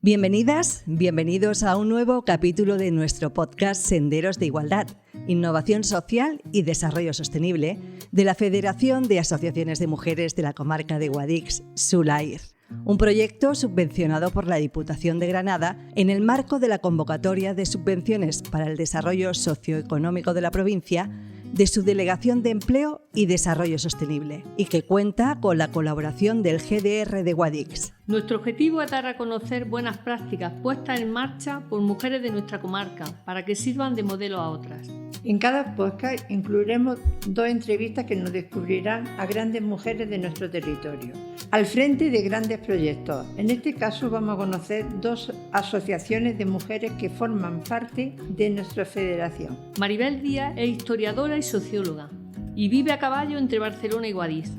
Bienvenidas, bienvenidos a un nuevo capítulo de nuestro podcast Senderos de Igualdad, Innovación Social y Desarrollo Sostenible de la Federación de Asociaciones de Mujeres de la Comarca de Guadix, SULAIR, un proyecto subvencionado por la Diputación de Granada en el marco de la convocatoria de subvenciones para el desarrollo socioeconómico de la provincia de su Delegación de Empleo y Desarrollo Sostenible y que cuenta con la colaboración del GDR de Guadix. Nuestro objetivo es dar a conocer buenas prácticas puestas en marcha por mujeres de nuestra comarca para que sirvan de modelo a otras. En cada podcast incluiremos 2 entrevistas que nos descubrirán a grandes mujeres de nuestro territorio, al frente de grandes proyectos. En este caso vamos a conocer 2 asociaciones de mujeres que forman parte de nuestra federación. Maribel Díaz es historiadora y socióloga y vive a caballo entre Barcelona y Guadix.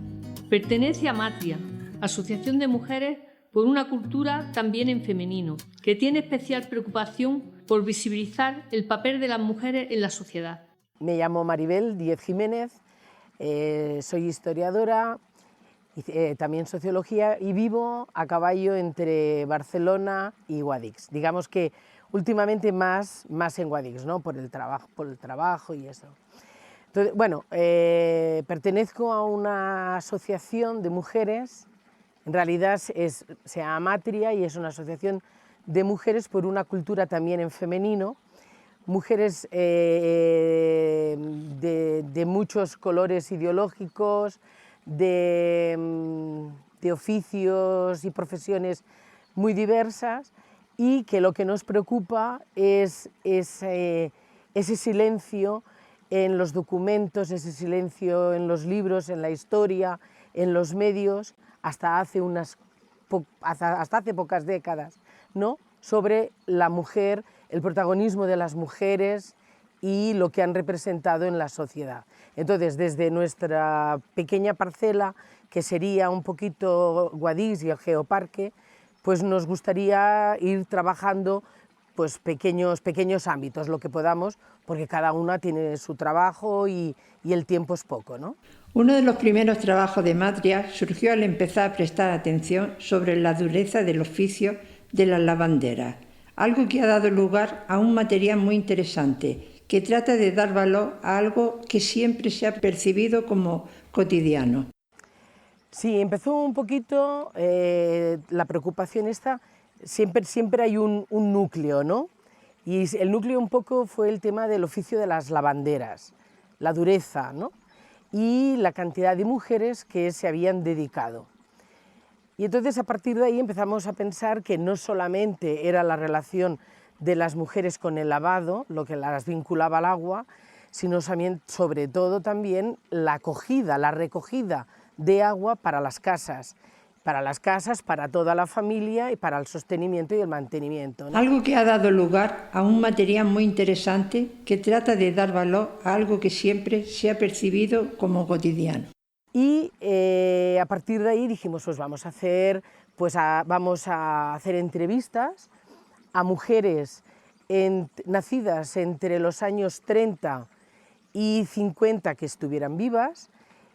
Pertenece a Matria, Asociación de Mujeres por una cultura también en femenino, que tiene especial preocupación por visibilizar el papel de las mujeres en la sociedad. Me llamo Maribel Díaz Jiménez, soy historiadora, también sociología y vivo a caballo entre Barcelona y Guadix. Digamos que últimamente más en Guadix, ¿no? por el trabajo y eso. Entonces, bueno, pertenezco a una asociación de mujeres. En realidad se llama Matria y es una asociación de mujeres por una cultura también en femenino, mujeres de muchos colores ideológicos, de oficios y profesiones muy diversas, y que lo que nos preocupa es ese silencio en los documentos, ese silencio en los libros, en la historia, en los medios, hasta hace pocas décadas, ¿no? Sobre la mujer, el protagonismo de las mujeres y lo que han representado en la sociedad. Entonces, desde nuestra pequeña parcela, que sería un poquito Guadix y el Geoparque, pues nos gustaría ir trabajando pues pequeños ámbitos, lo que podamos, porque cada una tiene su trabajo y el tiempo es poco, ¿no? Uno de los primeros trabajos de Matria surgió al empezar a prestar atención sobre la dureza del oficio de las lavanderas, algo que ha dado lugar a un material muy interesante, que trata de dar valor a algo que siempre se ha percibido como cotidiano. Sí, empezó un poquito la preocupación esta, siempre hay un núcleo, ¿no? Y el núcleo un poco fue el tema del oficio de las lavanderas, la dureza, ¿no? Y la cantidad de mujeres que se habían dedicado. Y entonces a partir de ahí empezamos a pensar que no solamente era la relación de las mujeres con el lavado, lo que las vinculaba al agua, sino también, sobre todo también la acogida, la recogida de agua para las casas, para toda la familia y para el sostenimiento y el mantenimiento, ¿no? Algo que ha dado lugar a un material muy interesante que trata de dar valor a algo que siempre se ha percibido como cotidiano. Y a partir de ahí dijimos, pues vamos a hacer entrevistas a mujeres nacidas entre los años 30 y 50 que estuvieran vivas,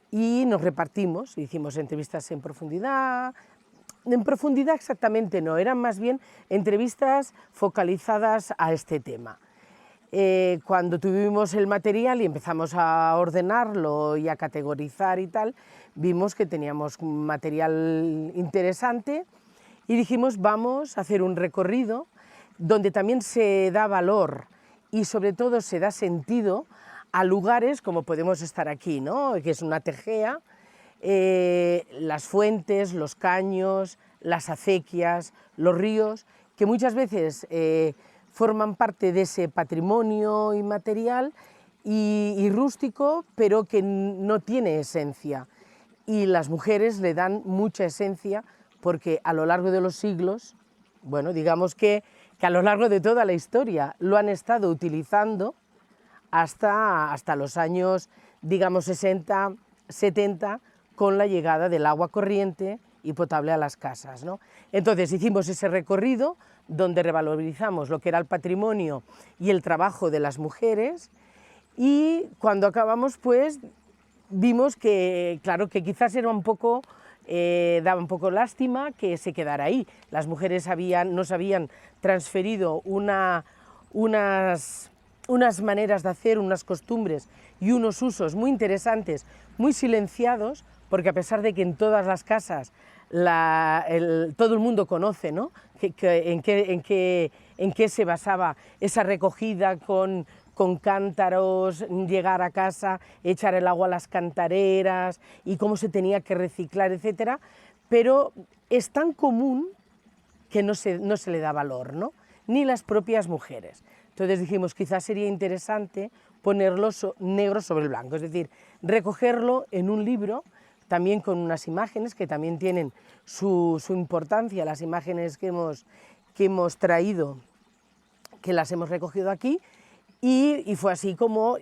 y nos repartimos, hicimos entrevistas en profundidad exactamente no, eran más bien entrevistas focalizadas a este tema. Cuando tuvimos el material y empezamos a ordenarlo y a categorizar y tal, vimos que teníamos un material interesante y dijimos, vamos a hacer un recorrido donde también se da valor y sobre todo se da sentido a lugares como podemos estar aquí, ¿no? Que es una tejea, las fuentes, los caños, las acequias, los ríos, que muchas veces forman parte de ese patrimonio inmaterial y rústico, pero que no tiene esencia. Y las mujeres le dan mucha esencia porque a lo largo de los siglos, bueno, digamos que a lo largo de toda la historia lo han estado utilizando hasta los años, digamos, 60, 70, con la llegada del agua corriente y potable a las casas, ¿no? Entonces hicimos ese recorrido donde revalorizamos lo que era el patrimonio y el trabajo de las mujeres, y cuando acabamos pues vimos que, claro, que quizás era un poco daba un poco lástima que se quedara ahí. Las mujeres nos habían transferido unas maneras de hacer, unas costumbres y unos usos muy interesantes, muy silenciados, porque a pesar de que en todas las casas todo el mundo conoce, ¿no?, en qué se basaba esa recogida con cántaros, llegar a casa, echar el agua a las cantareras y cómo se tenía que reciclar, etcétera, pero es tan común que no se le da valor, ¿no?, ni las propias mujeres. Entonces dijimos, quizás sería interesante ponerlo negro sobre blanco, es decir, recogerlo en un libro, también con unas imágenes que también tienen su importancia, las imágenes que hemos traído, que las hemos recogido aquí, y fue así como,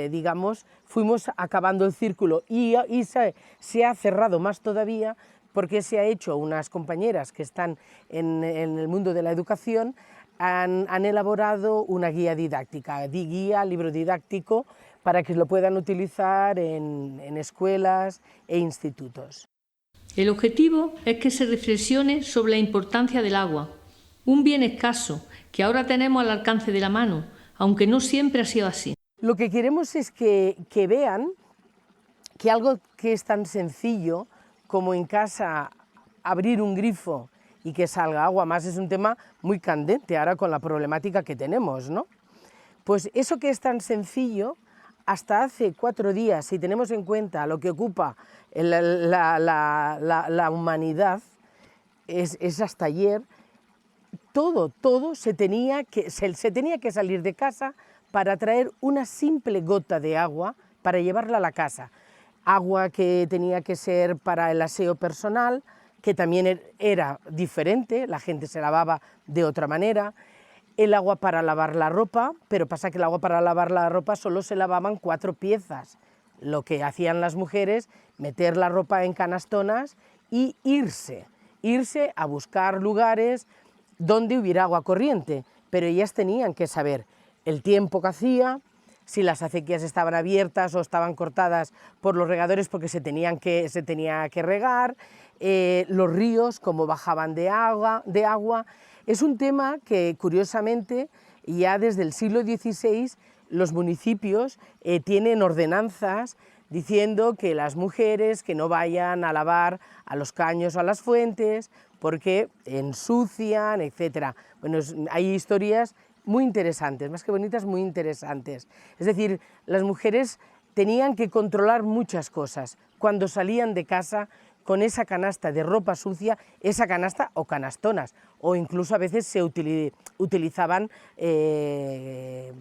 digamos, fuimos acabando el círculo, y se ha cerrado más todavía, porque se ha hecho, unas compañeras que están en el mundo de la educación, han elaborado una guía didáctica, libro didáctico, para que lo puedan utilizar en escuelas e institutos. El objetivo es que se reflexione sobre la importancia del agua, un bien escaso que ahora tenemos al alcance de la mano, aunque no siempre ha sido así. Lo que queremos es que vean que algo que es tan sencillo como en casa abrir un grifo y que salga agua, más es un tema muy candente ahora con la problemática que tenemos, ¿no? Pues eso que es tan sencillo, hasta hace 4 días, si tenemos en cuenta lo que ocupa la humanidad, es hasta ayer, todo se tenía que salir de casa para traer una simple gota de agua para llevarla a la casa. Agua que tenía que ser para el aseo personal, que también era diferente, la gente se lavaba de otra manera, el agua para lavar la ropa, pero pasa que el agua para lavar la ropa solo se lavaban 4 piezas. Lo que hacían las mujeres, meter la ropa en canastonas y irse a buscar lugares donde hubiera agua corriente, pero ellas tenían que saber el tiempo que hacía, si las acequias estaban abiertas o estaban cortadas por los regadores porque se tenía que regar, los ríos, cómo bajaban de agua. Es un tema que, curiosamente, ya desde el siglo XVI los municipios tienen ordenanzas diciendo que las mujeres que no vayan a lavar a los caños o a las fuentes porque ensucian, etc. Bueno, hay historias muy interesantes, más que bonitas, muy interesantes. Es decir, las mujeres tenían que controlar muchas cosas cuando salían de casa con esa canasta de ropa sucia, esa canasta o canastonas, o incluso a veces se utilizaban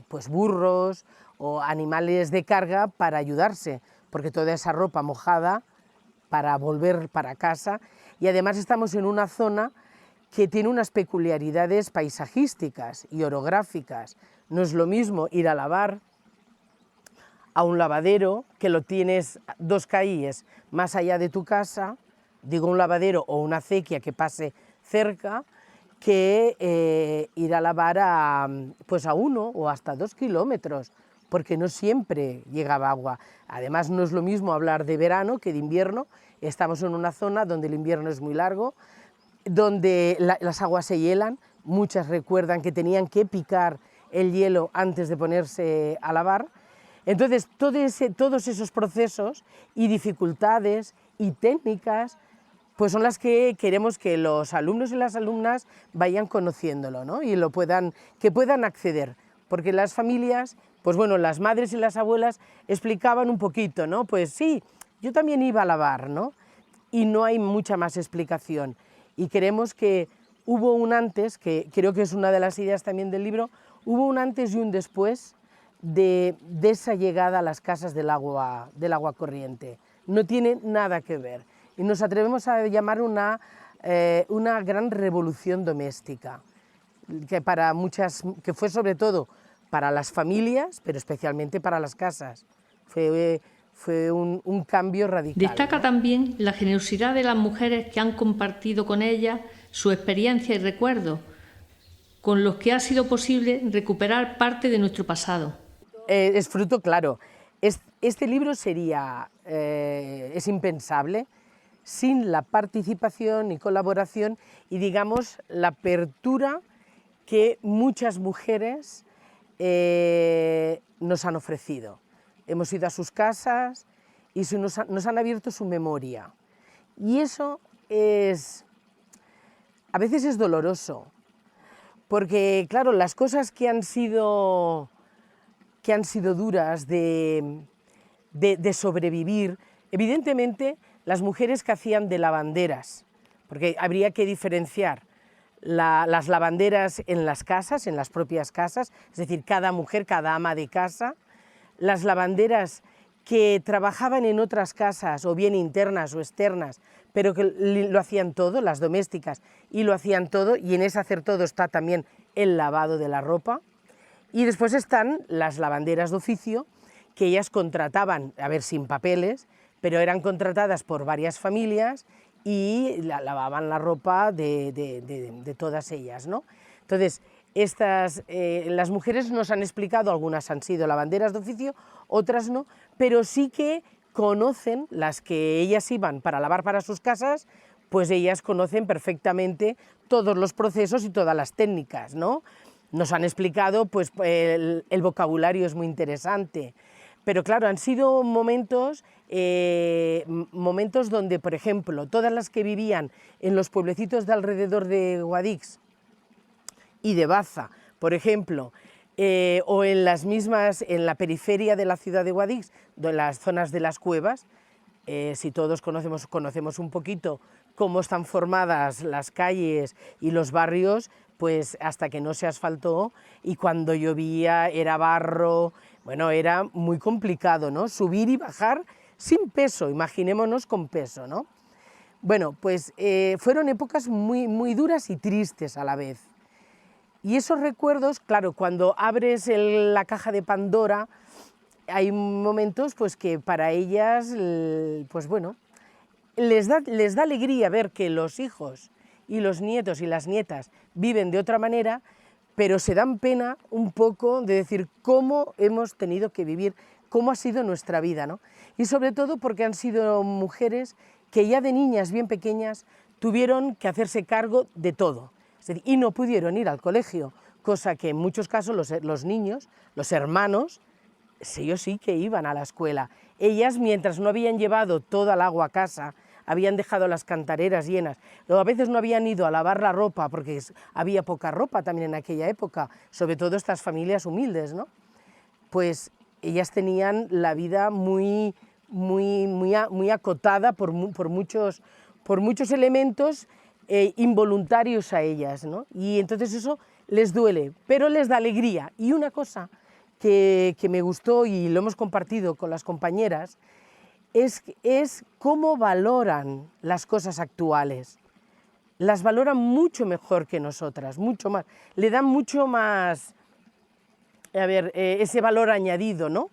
pues burros o animales de carga para ayudarse, porque toda esa ropa mojada para volver para casa, y además estamos en una zona que tiene unas peculiaridades paisajísticas y orográficas. No es lo mismo ir a lavar a un lavadero, que lo tienes 2 calles más allá de tu casa, digo un lavadero o una acequia que pase cerca, que ir a lavar a 1 o hasta 2 kilómetros, porque no siempre llegaba agua. Además, no es lo mismo hablar de verano que de invierno. Estamos en una zona donde el invierno es muy largo, donde las aguas se hielan. Muchas recuerdan que tenían que picar el hielo antes de ponerse a lavar. Entonces, todos esos procesos y dificultades y técnicas pues son las que queremos que los alumnos y las alumnas vayan conociéndolo, ¿no? Y que puedan acceder, porque las familias, pues bueno, las madres y las abuelas explicaban un poquito, ¿no? Pues sí, yo también iba a lavar, ¿no? Y no hay mucha más explicación. Y queremos que hubo un antes, que creo que es una de las ideas también del libro, hubo un antes y un después de esa llegada a las casas del agua corriente. No tiene nada que ver. Y nos atrevemos a llamar una gran revolución doméstica, que fue sobre todo para las familias, pero especialmente para las casas. Fue un cambio radical. Destaca, ¿no?, también la generosidad de las mujeres que han compartido con ella su experiencia y recuerdos, con los que ha sido posible recuperar parte de nuestro pasado. Es fruto, claro. Este libro es impensable sin la participación y colaboración y, digamos, la apertura que muchas mujeres nos han ofrecido. Hemos ido a sus casas y nos han abierto su memoria. Y eso a veces es doloroso, porque claro, las cosas que han sido duras de sobrevivir, evidentemente las mujeres que hacían de lavanderas, porque habría que diferenciar las lavanderas en las casas, en las propias casas, es decir, cada mujer, cada ama de casa, las lavanderas que trabajaban en otras casas, o bien internas o externas, pero que lo hacían todo, las domésticas, y lo hacían todo, y en ese hacer todo está también el lavado de la ropa. Y después están las lavanderas de oficio, que ellas contrataban, a ver, sin papeles, pero eran contratadas por varias familias y lavaban la ropa de todas ellas, ¿no? Entonces, las mujeres nos han explicado, algunas han sido lavanderas de oficio, otras no, pero sí que conocen, las que ellas iban para lavar para sus casas, pues ellas conocen perfectamente todos los procesos y todas las técnicas, ¿no? Nos han explicado, pues el vocabulario es muy interesante, pero claro, han sido momentos donde, por ejemplo, todas las que vivían en los pueblecitos de alrededor de Guadix y de Baza, por ejemplo, o en las mismas, en la periferia de la ciudad de Guadix, de las zonas de las cuevas, si todos conocemos un poquito cómo están formadas las calles y los barrios, pues hasta que no se asfaltó, y cuando llovía era barro, bueno, era muy complicado, ¿no? Subir y bajar sin peso, imaginémonos con peso, ¿no? Bueno, pues fueron épocas muy duras y tristes a la vez. Y esos recuerdos, claro, cuando abres la caja de Pandora, hay momentos pues que para ellas, pues bueno, les da alegría ver que los hijos y los nietos y las nietas viven de otra manera, pero se dan pena un poco de decir cómo hemos tenido que vivir, cómo ha sido nuestra vida, ¿no? Y sobre todo porque han sido mujeres que ya de niñas bien pequeñas tuvieron que hacerse cargo de todo, es decir, y no pudieron ir al colegio, cosa que en muchos casos los niños, los hermanos, ellos sí que iban a la escuela. Ellas, mientras no habían llevado toda el agua a casa, habían dejado las cantareras llenas, o a veces no habían ido a lavar la ropa, porque había poca ropa también en aquella época, sobre todo estas familias humildes, ¿no? Pues ellas tenían la vida muy acotada por muchos elementos involuntarios a ellas, ¿no? Y entonces eso les duele, pero les da alegría. Y una cosa que me gustó y lo hemos compartido con las compañeras es cómo valoran las cosas actuales. Las valoran mucho mejor que nosotras, mucho más. Le dan mucho más, ese valor añadido, ¿no?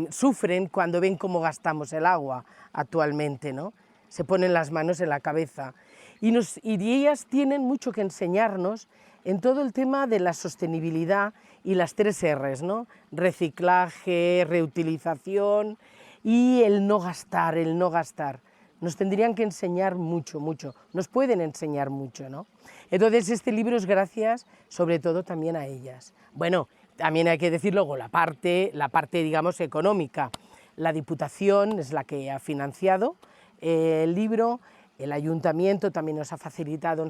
Sufren cuando ven cómo gastamos el agua actualmente, ¿no? Se ponen las manos en la cabeza. Y ellas tienen mucho que enseñarnos en todo el tema de la sostenibilidad y las 3 R's, ¿no? Reciclaje, reutilización y el no gastar, Nos tendrían que enseñar mucho, nos pueden enseñar mucho, ¿no? Entonces este libro es gracias sobre todo también a ellas. Bueno, también hay que decir luego la parte digamos económica. La Diputación es la que ha financiado el libro, el Ayuntamiento también nos ha facilitado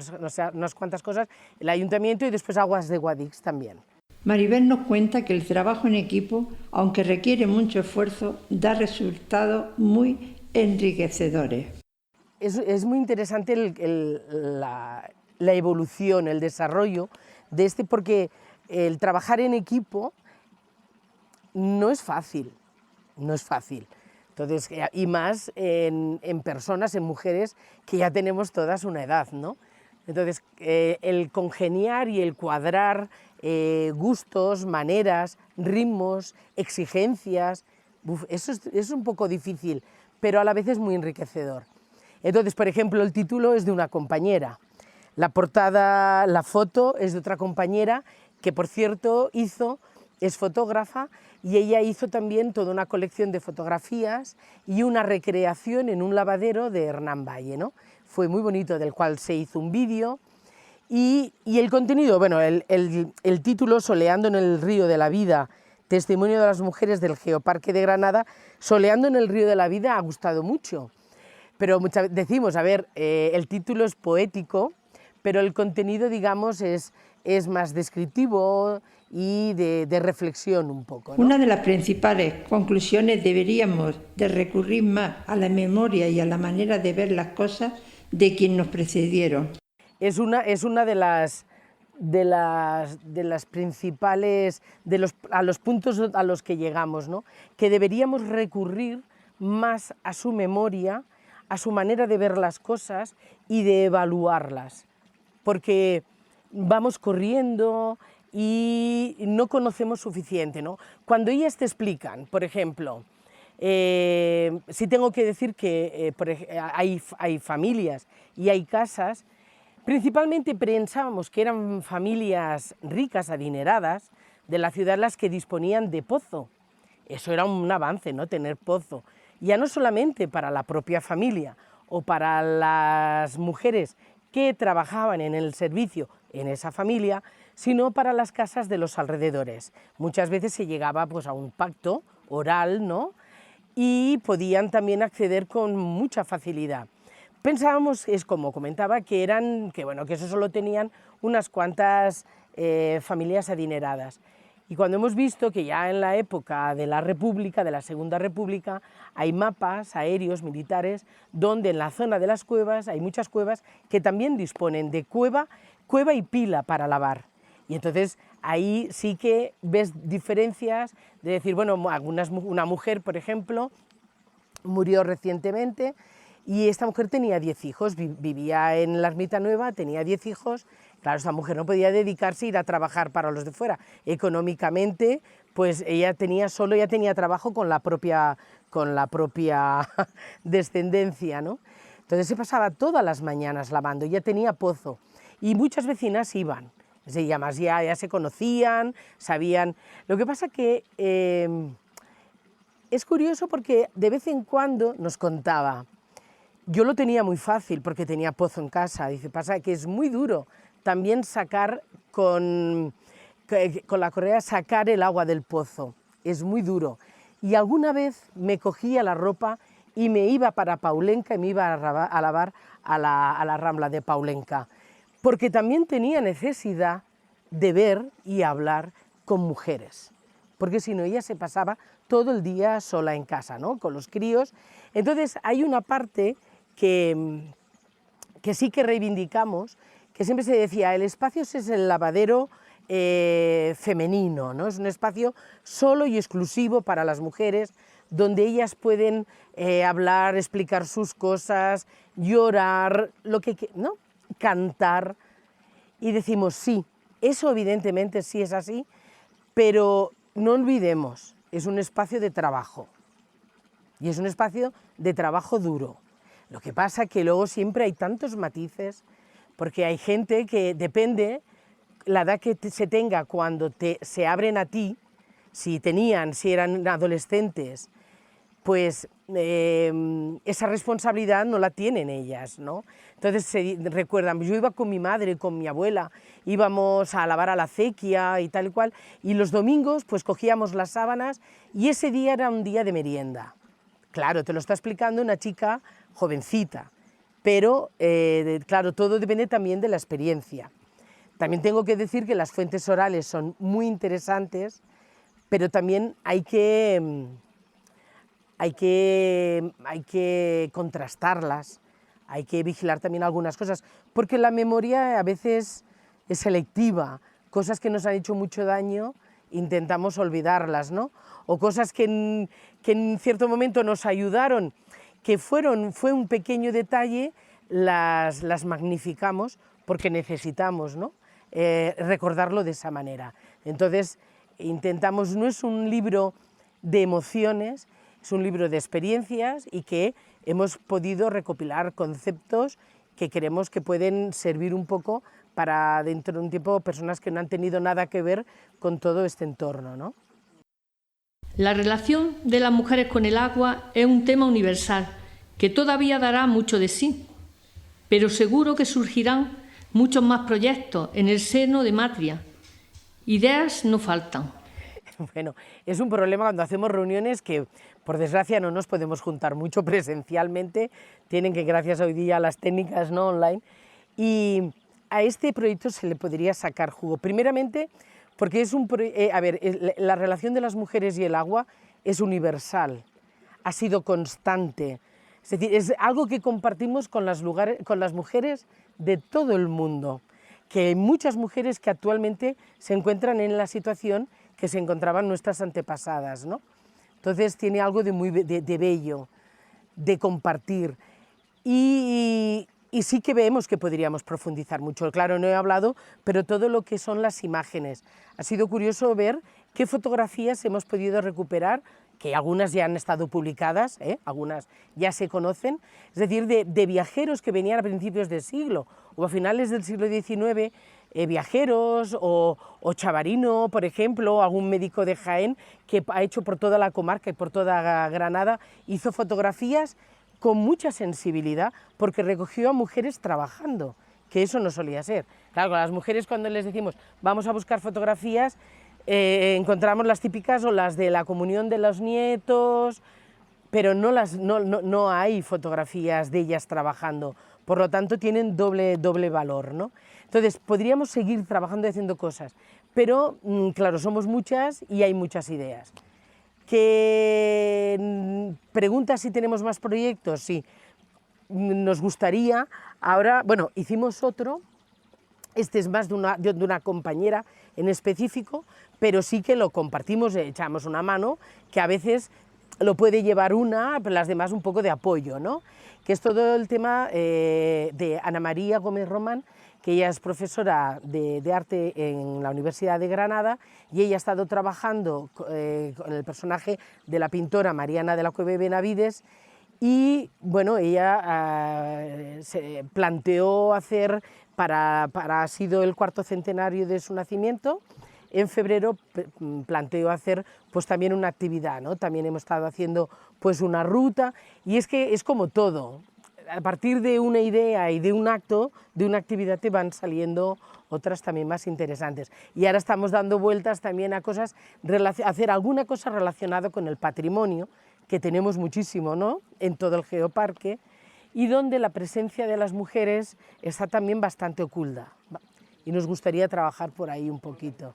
unas cuantas cosas, el Ayuntamiento y después Aguas de Guadix también. Maribel nos cuenta que el trabajo en equipo, aunque requiere mucho esfuerzo, da resultados muy enriquecedores. Es muy interesante la evolución, el desarrollo de porque el trabajar en equipo no es fácil. Entonces, y más en personas, en mujeres que ya tenemos todas una edad, ¿no? Entonces, el congeniar y el cuadrar gustos, maneras, ritmos, exigencias, eso es un poco difícil, pero a la vez es muy enriquecedor. Entonces, por ejemplo, el título es de una compañera, la portada, la foto es de otra compañera que, por cierto, es fotógrafa y ella hizo también toda una colección de fotografías y una recreación en un lavadero de Hernán Valle, ¿no? Fue muy bonito, del cual se hizo un vídeo, y el contenido, bueno, el título, Soleando en el río de la vida, testimonio de las mujeres del Geoparque de Granada, Soleando en el río de la vida, ha gustado mucho, pero muchas veces decimos, a ver, el título es poético, pero el contenido, digamos, es más descriptivo y de reflexión un poco, ¿no? Una de las principales conclusiones: deberíamos de recurrir más a la memoria y a la manera de ver las cosas de quienes nos precedieron. Es una de las principales, a los puntos a los que llegamos, ¿no? Que deberíamos recurrir más a su memoria, a su manera de ver las cosas y de evaluarlas, porque vamos corriendo y no conocemos suficiente, ¿no? Cuando ellas te explican, por ejemplo, sí tengo que decir que hay familias y hay casas. Principalmente pensábamos que eran familias ricas, adineradas, de la ciudad, las que disponían de pozo. Eso era un avance, ¿no? Tener pozo. Ya no solamente para la propia familia o para las mujeres que trabajaban en el servicio en esa familia, sino para las casas de los alrededores. Muchas veces se llegaba pues, a un pacto oral, ¿no? Y podían también acceder con mucha facilidad. Pensábamos, es como comentaba, que eso solo tenían unas cuantas familias adineradas. Y cuando hemos visto que ya en la época de la República, de la Segunda República, hay mapas aéreos militares donde en la zona de las cuevas hay muchas cuevas que también disponen de cueva y pila para lavar. Y entonces ahí sí que ves diferencias de decir, bueno, una mujer, por ejemplo, murió recientemente, y esta mujer tenía 10 hijos, vivía en la Ermita Nueva, tenía 10 hijos. Claro, esta mujer no podía dedicarse a ir a trabajar para los de fuera. Económicamente, pues ella tenía trabajo con la propia descendencia, ¿no? Entonces se pasaba todas las mañanas lavando, ya tenía pozo, y muchas vecinas iban, además ya se conocían, sabían. Lo que pasa que es curioso porque de vez en cuando nos contaba: yo lo tenía muy fácil porque tenía pozo en casa. Dice, pasa que es muy duro también sacar con la correa, sacar el agua del pozo. Es muy duro. Y alguna vez me cogía la ropa y me iba para Paulenca y me iba a lavar a la Rambla de Paulenca, porque también tenía necesidad de ver y hablar con mujeres, porque si no ella se pasaba todo el día sola en casa, ¿no? Con los críos. Entonces hay una parte que sí que reivindicamos, que siempre se decía, el espacio es el lavadero femenino, ¿no? Es un espacio solo y exclusivo para las mujeres, donde ellas pueden hablar, explicar sus cosas, llorar, ¿no? Cantar, y decimos sí, eso evidentemente sí es así, pero no olvidemos, es un espacio de trabajo, y es un espacio de trabajo duro. Lo que pasa es que luego siempre hay tantos matices, porque hay gente que depende la edad que se tenga cuando se abren a ti, si eran adolescentes, pues esa responsabilidad no la tienen ellas, ¿no? Entonces recuerdan, yo iba con mi madre, con mi abuela, íbamos a lavar a la acequia y tal y cual, y los domingos pues cogíamos las sábanas y ese día era un día de merienda. Claro, te lo está explicando una chica jovencita, pero claro, todo depende también de la experiencia. También tengo que decir que las fuentes orales son muy interesantes, pero también hay que contrastarlas, hay que vigilar también algunas cosas, porque la memoria a veces es selectiva, cosas que nos han hecho mucho daño intentamos olvidarlas, ¿no? O cosas que en cierto momento nos ayudaron, que fue un pequeño detalle, las magnificamos porque necesitamos, ¿no? Recordarlo de esa manera. Entonces intentamos, no es un libro de emociones, es un libro de experiencias y que hemos podido recopilar conceptos que creemos que pueden servir un poco para dentro de un tiempo personas que no han tenido nada que ver con todo este entorno, ¿no? La relación de las mujeres con el agua es un tema universal que todavía dará mucho de sí, pero seguro que surgirán muchos más proyectos en el seno de Matria. Ideas no faltan. Bueno, es un problema cuando hacemos reuniones que, por desgracia, no nos podemos juntar mucho presencialmente, tienen que, gracias hoy día a las técnicas no online, y a este proyecto se le podría sacar jugo. Primeramente, porque es la relación de las mujeres y el agua es universal, ha sido constante, es decir, es algo que compartimos con las mujeres de todo el mundo, que hay muchas mujeres que actualmente se encuentran en la situación que se encontraban nuestras antepasadas, ¿no? Entonces tiene algo de muy bello, de compartir, y sí que vemos que podríamos profundizar mucho. Claro, no he hablado, pero todo lo que son las imágenes. Ha sido curioso ver qué fotografías hemos podido recuperar, que algunas ya han estado publicadas, algunas ya se conocen, es decir, de viajeros que venían a principios del siglo o a finales del siglo XIX, viajeros o Chavarino, por ejemplo, algún médico de Jaén que ha hecho por toda la comarca y por toda Granada, hizo fotografías con mucha sensibilidad porque recogió a mujeres trabajando, que eso no solía ser. Claro, a las mujeres cuando les decimos vamos a buscar fotografías, encontramos las típicas o las de la comunión de los nietos, pero no hay fotografías de ellas trabajando, por lo tanto tienen doble valor, ¿no? Entonces podríamos seguir trabajando y haciendo cosas, pero claro, somos muchas y hay muchas ideas. ¿Que preguntas si tenemos más proyectos? Sí, nos gustaría. Ahora, bueno, hicimos otro, este es más de una compañera en específico, pero sí que lo compartimos, echamos una mano, que a veces lo puede llevar una, pero las demás un poco de apoyo, ¿no? Que es todo el tema de Ana María Gómez Román, que ella es profesora de arte en la Universidad de Granada y ella ha estado trabajando con el personaje de la pintora Mariana de la Cueve Benavides y bueno, ella se planteó hacer, ha sido el 4º centenario de su nacimiento, en febrero planteó hacer pues también una actividad, ¿no? También hemos estado haciendo pues una ruta y es que es como todo. A partir de una idea y de un acto, de una actividad, te van saliendo otras también más interesantes. Y ahora estamos dando vueltas también a cosas, hacer alguna cosa relacionada con el patrimonio, que tenemos muchísimo, ¿no?, en todo el geoparque, y donde la presencia de las mujeres está también bastante oculta. Y nos gustaría trabajar por ahí un poquito.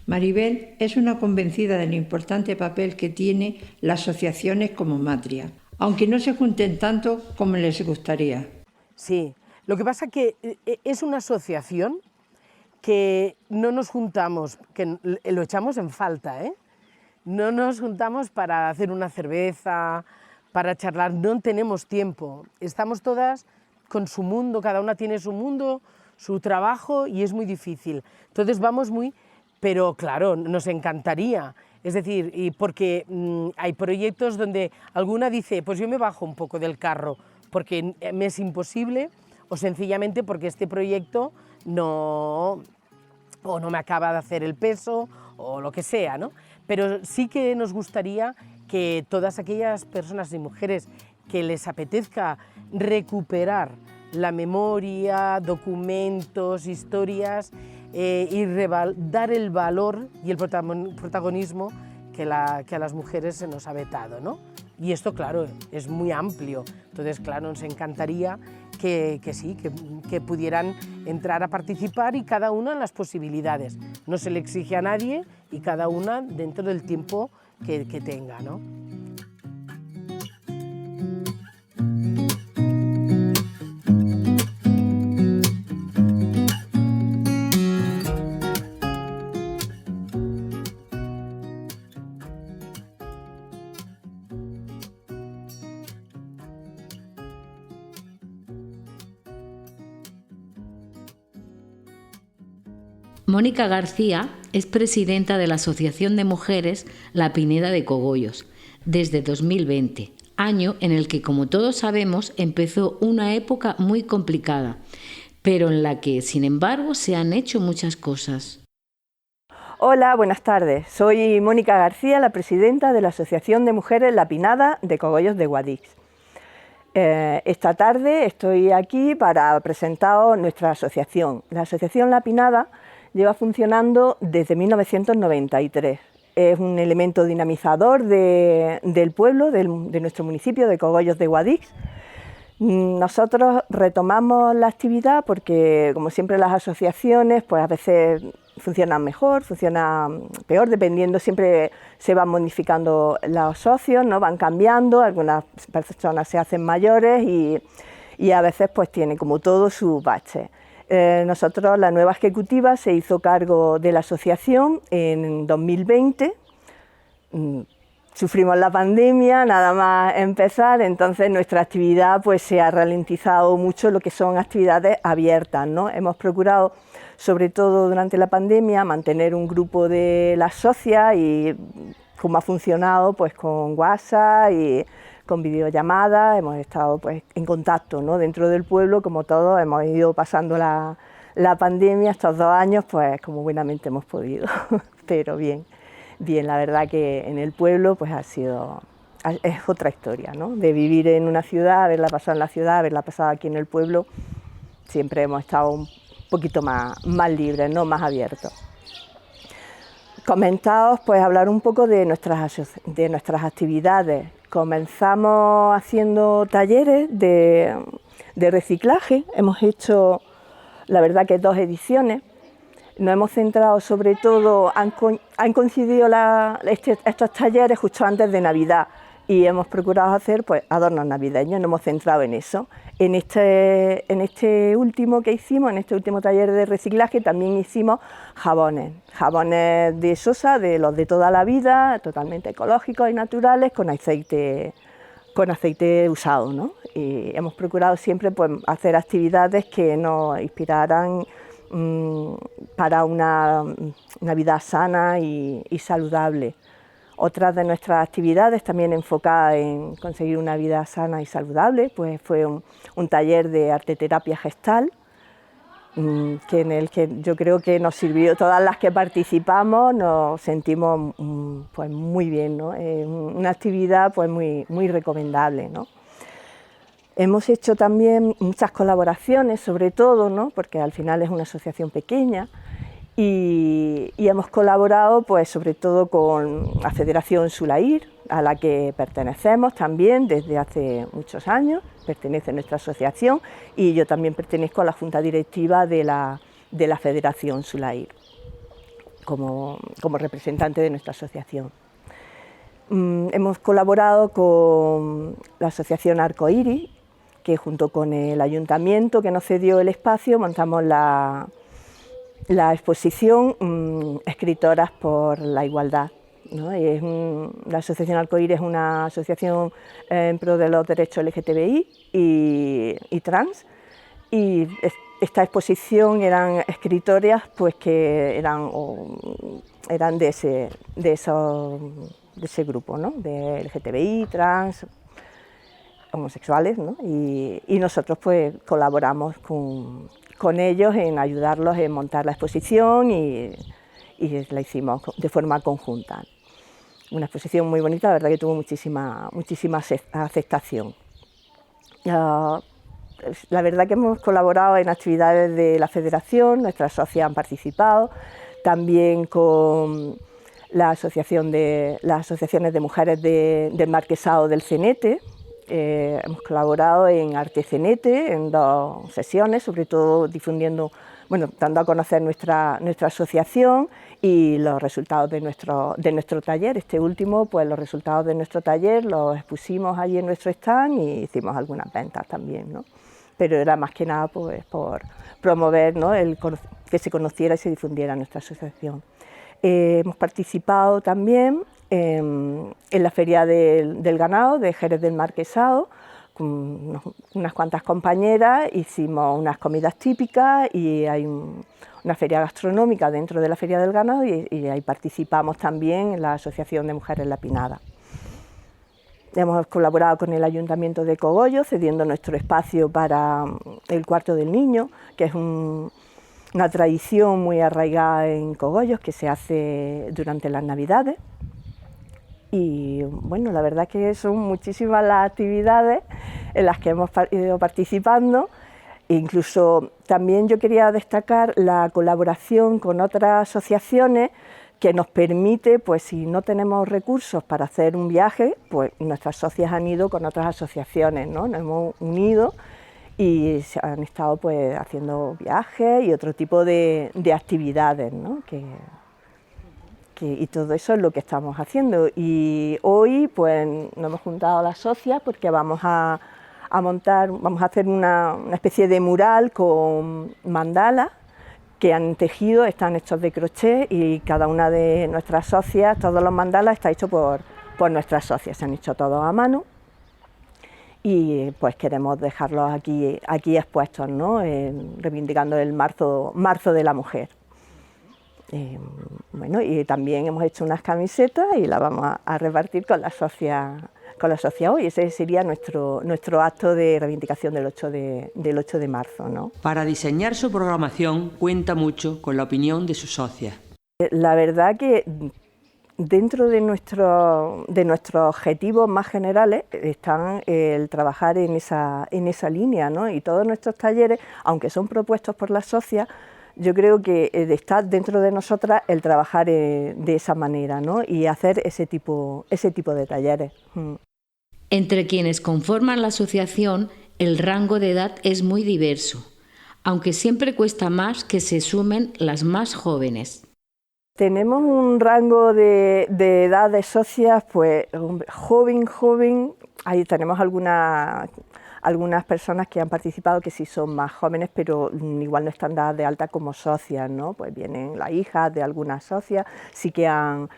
Maribel es una convencida del importante papel que tiene las asociaciones como Matria, aunque no se junten tanto como les gustaría. Sí, lo que pasa es que es una asociación que no nos juntamos, que lo echamos en falta, ¿eh? No nos juntamos para hacer una cerveza, para charlar, no tenemos tiempo. Estamos todas con su mundo, cada una tiene su mundo, su trabajo y es muy difícil. Entonces vamos pero claro, nos encantaría. Es decir, y porque hay proyectos donde alguna dice, pues yo me bajo un poco del carro porque me es imposible o sencillamente porque este proyecto no me acaba de hacer el peso o lo que sea, ¿no? Pero sí que nos gustaría que todas aquellas personas y mujeres que les apetezca recuperar la memoria, documentos, historias y dar el valor y el protagonismo que a las mujeres se nos ha vetado, ¿no? Y esto, claro, es muy amplio, entonces, claro, nos encantaría que pudieran entrar a participar y cada una en las posibilidades. No se le exige a nadie y cada una dentro del tiempo que tenga, ¿no? Mónica García es presidenta de la Asociación de Mujeres La Pineda de Cogollos desde 2020, año en el que, como todos sabemos, empezó una época muy complicada, pero en la que, sin embargo, se han hecho muchas cosas. Hola, buenas tardes. Soy Mónica García, la presidenta de la Asociación de Mujeres La Pinada de Cogollos de Guadix. Esta tarde estoy aquí para presentaros nuestra asociación. La Asociación La Pinada lleva funcionando desde 1993. Es un elemento dinamizador del pueblo, de nuestro municipio de Cogollos de Guadix. Nosotros retomamos la actividad porque, como siempre, las asociaciones pues a veces funcionan mejor, funcionan peor, dependiendo, siempre se van modificando los socios, ¿no? Van cambiando, algunas personas se hacen mayores y a veces pues tiene como todo su bache. Nosotros, la nueva ejecutiva se hizo cargo de la asociación en 2020, sufrimos la pandemia, nada más empezar, entonces nuestra actividad pues se ha ralentizado mucho lo que son actividades abiertas, ¿no? Hemos procurado, sobre todo durante la pandemia, mantener un grupo de las socias y como ha funcionado pues con WhatsApp y con videollamadas, hemos estado pues en contacto, ¿no? Dentro del pueblo, como todos, hemos ido pasando la pandemia estos 2 años pues como buenamente hemos podido, pero bien. Bien, la verdad que en el pueblo pues es otra historia, ¿no? De vivir en una ciudad, haberla pasado en la ciudad, haberla pasado aquí en el pueblo, siempre hemos estado un poquito más libres, ¿no? Más abiertos. Comentaos, pues hablar un poco de nuestras actividades. Comenzamos haciendo talleres de reciclaje, hemos hecho, la verdad que 2 ediciones. Nos hemos centrado sobre todo, han coincidido estos talleres justo antes de Navidad y hemos procurado hacer pues adornos navideños, nos hemos centrado en eso. En este último que hicimos, en este último taller de reciclaje, también hicimos jabones de sosa, de los de toda la vida, totalmente ecológicos y naturales, con aceite usado, ¿no? Y hemos procurado siempre pues hacer actividades que nos inspiraran para una vida sana y saludable. Otras de nuestras actividades también enfocadas en conseguir una vida sana y saludable, pues fue un taller de arteterapia gestal, en el que yo creo que nos sirvió, todas las que participamos nos sentimos pues muy bien, ¿no? Una actividad pues muy recomendable, ¿no? Hemos hecho también muchas colaboraciones, sobre todo, ¿no? Porque al final es una asociación pequeña y hemos colaborado pues, sobre todo con la Federación Sulair, a la que pertenecemos también desde hace muchos años, pertenece nuestra asociación y yo también pertenezco a la Junta Directiva de la Federación Sulair como representante de nuestra asociación. Hemos colaborado con la Asociación Arcoiris, que junto con el ayuntamiento que nos cedió el espacio montamos la exposición Escritoras por la Igualdad, ¿no? La Asociación Arcoiris es una asociación en pro de los derechos LGTBI y trans, y esta exposición eran escritoras pues, que eran de ese grupo, ¿no? De LGTBI, trans, homosexuales, ¿no? Y nosotros pues colaboramos con ellos en ayudarlos en montar la exposición y la hicimos de forma conjunta. Una exposición muy bonita, la verdad que tuvo muchísima aceptación. La verdad que hemos colaborado en actividades de la Federación, nuestras socias han participado, también con las asociaciones de mujeres del Marquesado del Cenete. Hemos colaborado en Arte Cenete en 2 sesiones, sobre todo difundiendo, dando a conocer nuestra asociación y los resultados de nuestro taller. Este último, pues los resultados de nuestro taller los expusimos allí en nuestro stand y hicimos algunas ventas también, ¿no? Pero era más que nada pues, por promover, ¿no? Que se conociera y se difundiera nuestra asociación. Hemos participado también en la Feria del Ganado de Jerez del Marquesado, con unas cuantas compañeras, hicimos unas comidas típicas y hay una feria gastronómica dentro de la Feria del Ganado y ahí participamos también en la Asociación de Mujeres La Pinada. Hemos colaborado con el Ayuntamiento de Cogollos, cediendo nuestro espacio para el Cuarto del Niño, que es un una tradición muy arraigada en Cogollos que se hace durante las Navidades. Y bueno, la verdad es que son muchísimas las actividades en las que hemos ido participando. Incluso también yo quería destacar la colaboración con otras asociaciones que nos permite, pues si no tenemos recursos para hacer un viaje, pues nuestras socias han ido con otras asociaciones, ¿no? Nos hemos unido y se han estado pues haciendo viajes y otro tipo de actividades, ¿no? Y todo eso es lo que estamos haciendo. Y hoy pues nos hemos juntado las socias porque vamos a hacer una especie de mural con mandalas que han tejido, están hechos de crochet y cada una de nuestras socias, todos los mandalas está hecho por nuestras socias, se han hecho todos a mano y pues queremos dejarlos aquí expuestos, ¿no? Reivindicando el marzo de la mujer. Bueno, y también hemos hecho unas camisetas y las vamos a repartir con las socias hoy. Ese sería nuestro acto de reivindicación del 8 de marzo, ¿no? Para diseñar su programación cuenta mucho con la opinión de sus socias. La verdad que dentro de nuestros objetivos más generales están el trabajar en esa línea, ¿no? Y todos nuestros talleres, aunque son propuestos por las socias, yo creo que está dentro de nosotras el trabajar de esa manera, ¿no? Y hacer ese tipo de talleres. Entre quienes conforman la asociación, el rango de edad es muy diverso, aunque siempre cuesta más que se sumen las más jóvenes. Tenemos un rango de edad de socias, pues joven, ahí tenemos algunas personas que han participado que sí son más jóvenes, pero igual no están dadas de alta como socias, ¿no? Pues vienen las hijas de algunas socias, sí que han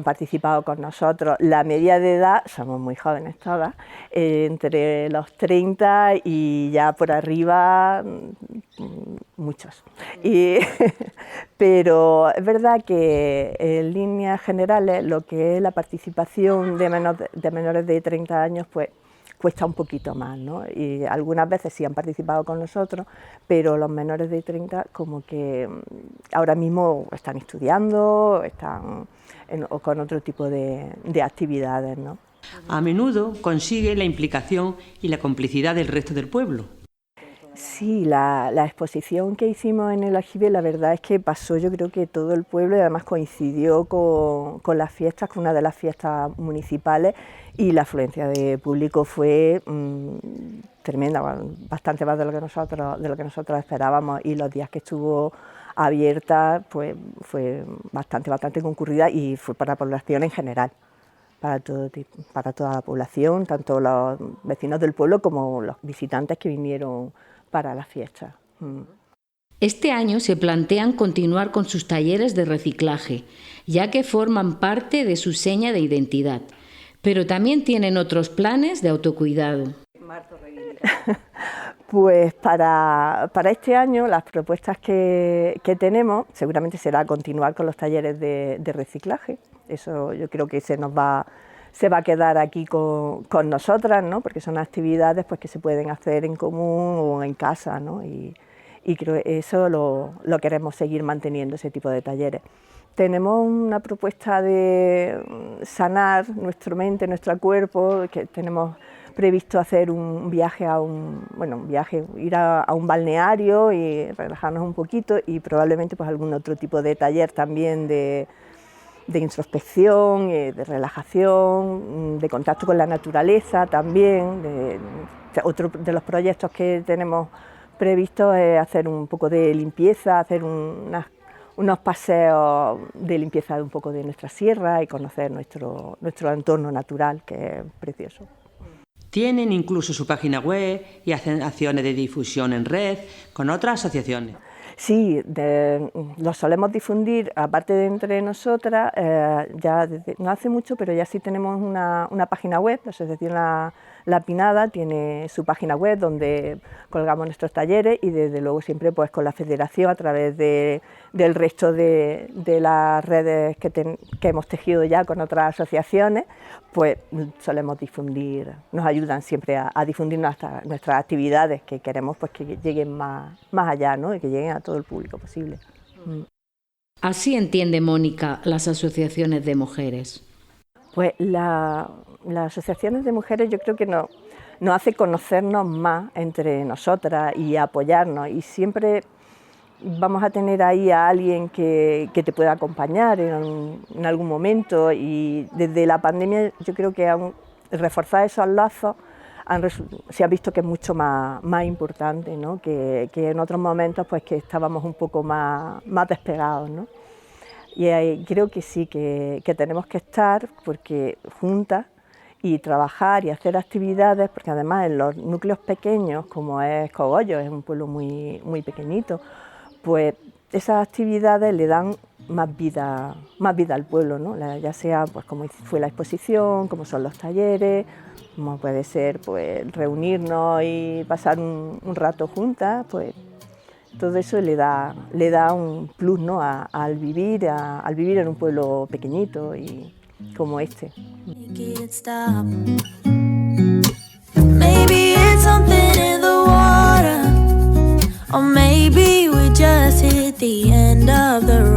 participado con nosotros. La media de edad, somos muy jóvenes todas, entre los 30 y ya por arriba, muchos. Pero es verdad que en líneas generales lo que es la participación de menores de 30 años, pues cuesta un poquito más, ¿no? Y algunas veces sí han participado con nosotros, pero los menores de 30 como que ahora mismo están estudiando, están con otro tipo de actividades, ¿no? A menudo consigue la implicación y la complicidad del resto del pueblo. Sí, la exposición que hicimos en el aljibe, la verdad es que pasó, yo creo que todo el pueblo, y además coincidió con las fiestas, con una de las fiestas municipales, y la afluencia de público fue tremenda, bastante más de lo que nosotros esperábamos, y los días que estuvo abierta pues fue bastante concurrida y fue para la población en general, para toda la población, tanto los vecinos del pueblo como los visitantes que vinieron para la fiesta. Este año se plantean continuar con sus talleres de reciclaje, ya que forman parte de su seña de identidad, pero también tienen otros planes de autocuidado. Pues para este año las propuestas que tenemos seguramente será continuar con los talleres de reciclaje. Eso yo creo que se va a quedar aquí con nosotras, ¿no? Porque son actividades pues, que se pueden hacer en común o en casa, ¿no? Y creo que eso lo queremos seguir manteniendo, ese tipo de talleres. Tenemos una propuesta de sanar nuestra mente, nuestro cuerpo, que tenemos previsto hacer un viaje ir a un balneario y relajarnos un poquito, y probablemente pues algún otro tipo de taller también de introspección, de relajación, de contacto con la naturaleza también. Otro de los proyectos que tenemos previstos es hacer un poco de limpieza, hacer unos paseos de limpieza un poco de nuestra sierra y conocer nuestro entorno natural, que es precioso. Tienen incluso su página web y hacen acciones de difusión en red con otras asociaciones. Sí, lo solemos difundir, aparte de entre nosotras, ya no hace mucho, pero ya sí tenemos una página web, la asociación la La Pinada tiene su página web donde colgamos nuestros talleres y desde luego siempre pues con la federación a través del resto de las redes que hemos tejido ya con otras asociaciones, pues solemos difundir, nos ayudan siempre a difundir nuestras actividades que queremos pues que lleguen más allá, ¿no? Y que lleguen a todo el público posible. Así entiende Mónica las asociaciones de mujeres. Pues las asociaciones de mujeres yo creo que nos hace conocernos más entre nosotras y apoyarnos, y siempre vamos a tener ahí a alguien que te pueda acompañar en algún momento, y desde la pandemia yo creo que reforzar esos lazos se ha visto que es mucho más importante, ¿no? que en otros momentos pues que estábamos un poco más despegados, ¿no? Y creo que sí, que tenemos que estar porque juntas y trabajar y hacer actividades, porque además en los núcleos pequeños, como es Cogollos, es un pueblo muy pequeñito, pues esas actividades le dan más vida al pueblo, ¿no? Ya sea pues como fue la exposición, como son los talleres, como puede ser pues reunirnos y pasar un rato juntas, pues todo eso le da un plus, ¿no? al vivir en un pueblo pequeñito y como este. Maybe it's something in the water, or maybe we just hit the end of the road.